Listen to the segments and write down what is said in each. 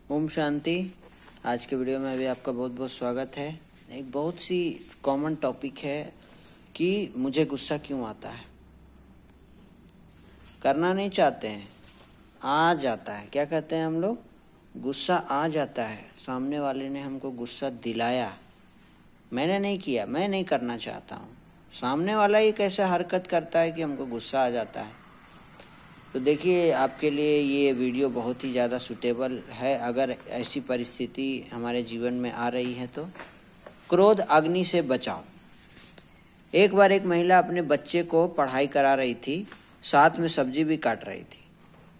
ओम शांति। आज के वीडियो में भी आपका बहुत बहुत स्वागत है। एक बहुत सी कॉमन टॉपिक है कि मुझे गुस्सा क्यों आता है। करना नहीं चाहते हैं, आ जाता है। क्या कहते हैं हम लोग? गुस्सा आ जाता है। सामने वाले ने हमको गुस्सा दिलाया, मैंने नहीं किया, मैं नहीं करना चाहता हूँ। सामने वाला ही कैसे हरकत करता है कि हमको गुस्सा आ जाता है। तो देखिए, आपके लिए ये वीडियो बहुत ही ज़्यादा सूटेबल है अगर ऐसी परिस्थिति हमारे जीवन में आ रही है तो। क्रोध अग्नि से बचाओ। एक बार एक महिला अपने बच्चे को पढ़ाई करा रही थी, साथ में सब्जी भी काट रही थी।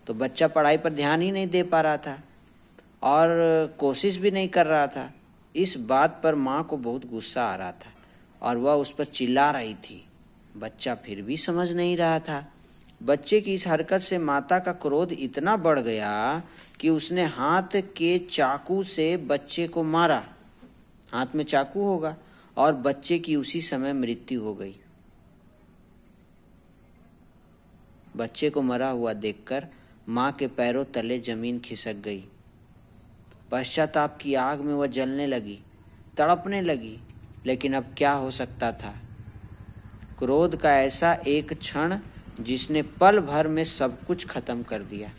तो बच्चा पढ़ाई पर ध्यान ही नहीं दे पा रहा था और कोशिश भी नहीं कर रहा था। इस बात पर माँ को बहुत गुस्सा आ रहा था और वह उस पर चिल्ला रही थी। बच्चा फिर भी समझ नहीं रहा था। बच्चे की इस हरकत से माता का क्रोध इतना बढ़ गया कि उसने हाथ के चाकू से बच्चे को मारा। हाथ में चाकू होगा और बच्चे की उसी समय मृत्यु हो गई। बच्चे को मरा हुआ देखकर माँ के पैरों तले जमीन खिसक गई। पश्चाताप की आग में वह जलने लगी, तड़पने लगी। लेकिन अब क्या हो सकता था? क्रोध का ऐसा एक क्षण जिसने पल भर में सब कुछ खत्म कर दिया।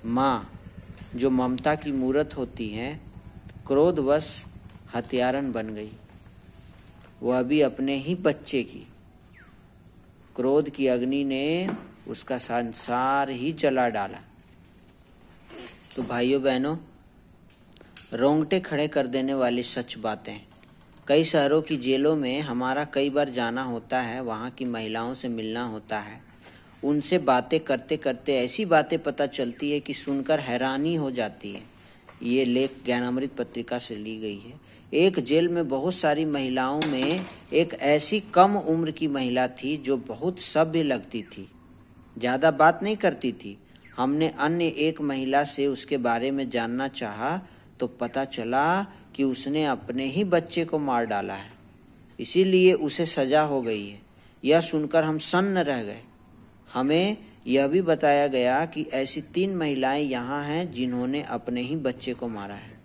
माँ जो ममता की मूरत होती है, क्रोधवश हत्यारन बन गई। वह भी अपने ही बच्चे की। क्रोध की अग्नि ने उसका संसार ही जला डाला। तो भाइयों बहनों, रोंगटे खड़े कर देने वाली सच बातें। कई शहरों की जेलों में हमारा कई बार जाना होता है, वहाँ की महिलाओं से मिलना होता है। उनसे बातें करते करते ऐसी बातें पता चलती है कि सुनकर हैरानी हो जाती है। ये लेख ज्ञानामृत पत्रिका से ली गई है। एक जेल में बहुत सारी महिलाओं में एक ऐसी कम उम्र की महिला थी जो बहुत सभ्य लगती थी, ज्यादा बात नहीं करती थी। हमने अन्य एक महिला से उसके बारे में जानना चाहा तो पता चला कि उसने अपने ही बच्चे को मार डाला है, इसीलिए उसे सजा हो गई है। यह सुनकर हम सन्न रह गए। हमें यह भी बताया गया कि ऐसी 3 महिलाएं यहाँ हैं जिन्होंने अपने ही बच्चे को मारा है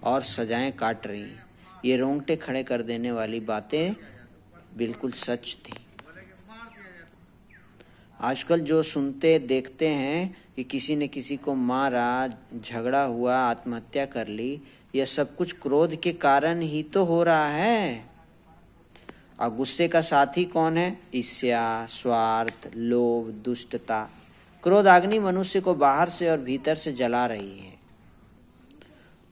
और सजाएं काट रही हैं। ये रोंगटे खड़े कर देने वाली बातें बिल्कुल सच थी। आजकल जो सुनते देखते हैं कि किसी ने किसी को मारा, झगड़ा हुआ, आत्महत्या कर ली, यह सब कुछ क्रोध के कारण ही तो हो रहा है। और गुस्से का साथी कौन है? ईर्ष्या, स्वार्थ, लोभ, दुष्टता। क्रोध अग्नि मनुष्य को बाहर से और भीतर से जला रही है।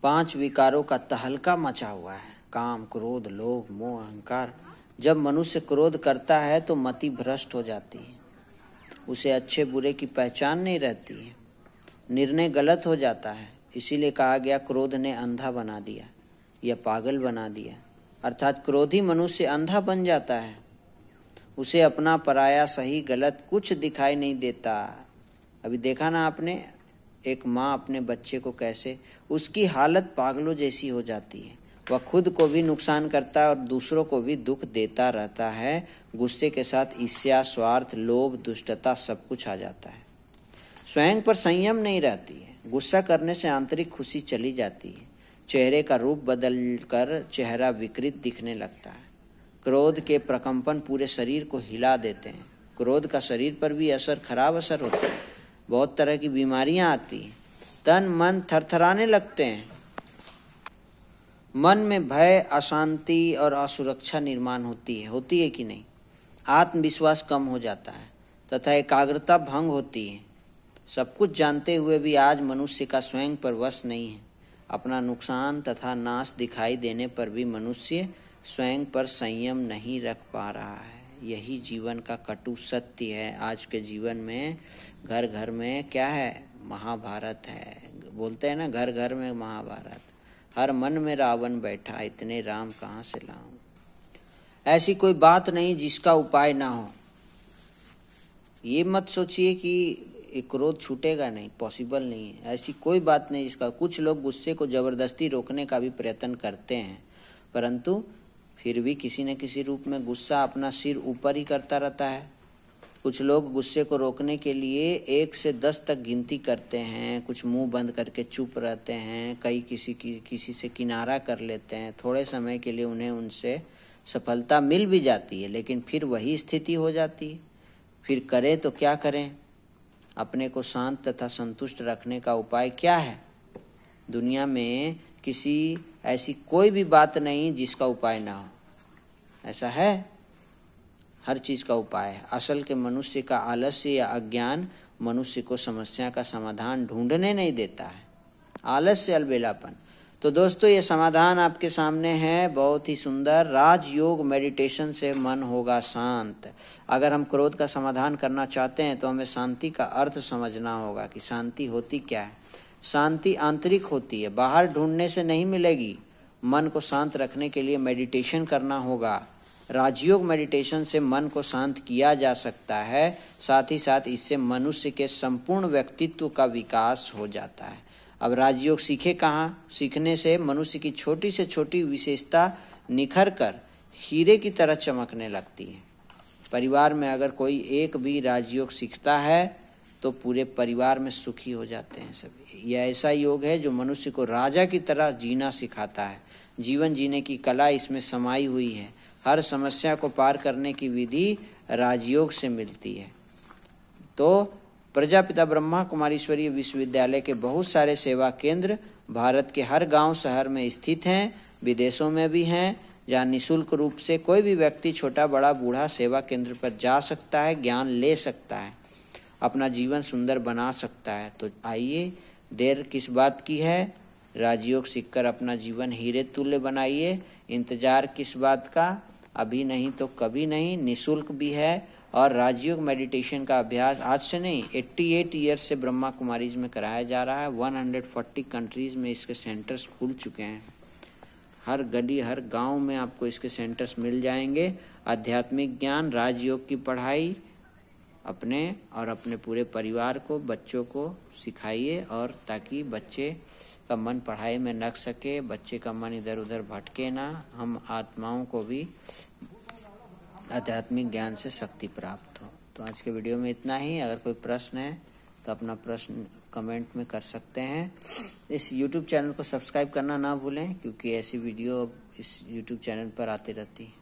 5 विकारों का तहलका मचा हुआ है: काम, क्रोध, लोभ, मोह, अहंकार। जब मनुष्य क्रोध करता है तो मति भ्रष्ट हो जाती है। उसे अच्छे बुरे की पहचान नहीं रहती है। निर्णय गलत हो जाता है। इसीलिए कहा गया, क्रोध ने अंधा बना दिया या पागल बना दिया। अर्थात क्रोधी मनुष्य अंधा बन जाता है। उसे अपना पराया, सही गलत कुछ दिखाई नहीं देता। अभी देखा ना आपने, एक माँ अपने बच्चे को कैसे, उसकी हालत पागलों जैसी हो जाती है। वह खुद को भी नुकसान करता है और दूसरों को भी दुख देता रहता है। गुस्से के साथ ईर्ष्या, स्वार्थ, लोभ, दुष्टता सब कुछ आ जाता है। स्वयं पर संयम नहीं रहती है। गुस्सा करने से आंतरिक खुशी चली जाती है। चेहरे का रूप बदलकर चेहरा विकृत दिखने लगता है। क्रोध के प्रकंपन पूरे शरीर को हिला देते हैं। क्रोध का शरीर पर भी खराब असर होता है। बहुत तरह की बीमारियां आती हैं। तन मन थरथराने लगते हैं। मन में भय, अशांति और असुरक्षा निर्माण होती है कि नहीं? आत्मविश्वास कम हो जाता है तथा एकाग्रता भंग होती है। सब कुछ जानते हुए भी आज मनुष्य का स्वयं पर वश नहीं है। अपना नुकसान तथा नाश दिखाई देने पर भी मनुष्य स्वयं पर संयम नहीं रख पा रहा है। यही जीवन का कटु सत्य है। आज के जीवन में घर घर में क्या है? महाभारत है। बोलते हैं ना, घर घर में महाभारत। हर मन में रावण बैठा, इतने राम कहाँ से लाऊं। ऐसी कोई बात नहीं जिसका उपाय ना हो। ये मत सोचिए कि क्रोध छूटेगा नहीं, पॉसिबल नहीं है। ऐसी कोई बात नहीं जिसका। कुछ लोग गुस्से को जबरदस्ती रोकने का भी प्रयत्न करते हैं, परंतु फिर भी किसी न किसी रूप में गुस्सा अपना सिर ऊपर ही करता रहता है। कुछ लोग गुस्से को रोकने के लिए 1 से 10 तक गिनती करते हैं, कुछ मुंह बंद करके चुप रहते हैं, कई किसी से किनारा कर लेते हैं। थोड़े समय के लिए उन्हें उनसे सफलता मिल भी जाती है, लेकिन फिर वही स्थिति हो जाती है। फिर करें तो क्या करें? अपने को शांत तथा संतुष्ट रखने का उपाय क्या है? दुनिया में किसी ऐसी कोई भी बात नहीं जिसका उपाय ना हो। ऐसा है? हर चीज का उपाय है। असल के मनुष्य का आलस्य या अज्ञान मनुष्य को समस्या का समाधान ढूंढने नहीं देता है। आलस्य, अलबेलापन। तो दोस्तों, ये समाधान आपके सामने है, बहुत ही सुंदर। राजयोग मेडिटेशन से मन होगा शांत। अगर हम क्रोध का समाधान करना चाहते हैं तो हमें शांति का अर्थ समझना होगा कि शांति होती क्या है। शांति आंतरिक होती है, बाहर ढूंढने से नहीं मिलेगी। मन को शांत रखने के लिए मेडिटेशन करना होगा। राजयोग मेडिटेशन से मन को शांत किया जा सकता है। साथ ही साथ इससे मनुष्य के संपूर्ण व्यक्तित्व का विकास हो जाता है। अब राजयोग सीखे कहाँ? सीखने से मनुष्य की छोटी से छोटी विशेषता निखर कर हीरे की तरह चमकने लगती है। परिवार में अगर कोई एक भी राजयोग सीखता है तो पूरे परिवार में सुखी हो जाते हैं सभी। यह ऐसा योग है जो मनुष्य को राजा की तरह जीना सिखाता है। जीवन जीने की कला इसमें समाई हुई है। हर समस्या को पार करने की विधि राजयोग से मिलती है। तो प्रजापिता ब्रह्मा कुमारीश्वरी विश्वविद्यालय के बहुत सारे सेवा केंद्र भारत के हर गांव शहर में स्थित हैं, विदेशों में भी हैं, जहां निःशुल्क रूप से कोई भी व्यक्ति, छोटा बड़ा बूढ़ा, सेवा केंद्र पर जा सकता है, ज्ञान ले सकता है, अपना जीवन सुंदर बना सकता है। तो आइए, देर किस बात की है? राजयोग सीखकर अपना जीवन हीरे तुल्य बनाइए। इंतजार किस बात का? अभी नहीं तो कभी नहीं। निःशुल्क भी है और राजयोग मेडिटेशन का अभ्यास आज से नहीं, 88 ईयर्स से ब्रह्मा कुमारीज में कराया जा रहा है। 140 कंट्रीज में इसके सेंटर्स खुल चुके हैं। हर गली, हर गांव में आपको इसके सेंटर्स मिल जाएंगे। आध्यात्मिक ज्ञान, राजयोग की पढ़ाई अपने और अपने पूरे परिवार को, बच्चों को सिखाइए, और ताकि बच्चे का मन पढ़ाई में लग सके, बच्चे का मन इधर उधर भटके ना। हम आत्माओं को भी आध्यात्मिक ज्ञान से शक्ति प्राप्त हो। तो आज के वीडियो में इतना ही। अगर कोई प्रश्न है तो अपना प्रश्न कमेंट में कर सकते हैं। इस YouTube चैनल को सब्सक्राइब करना ना भूलें, क्योंकि ऐसी वीडियो इस YouTube चैनल पर आती रहती है।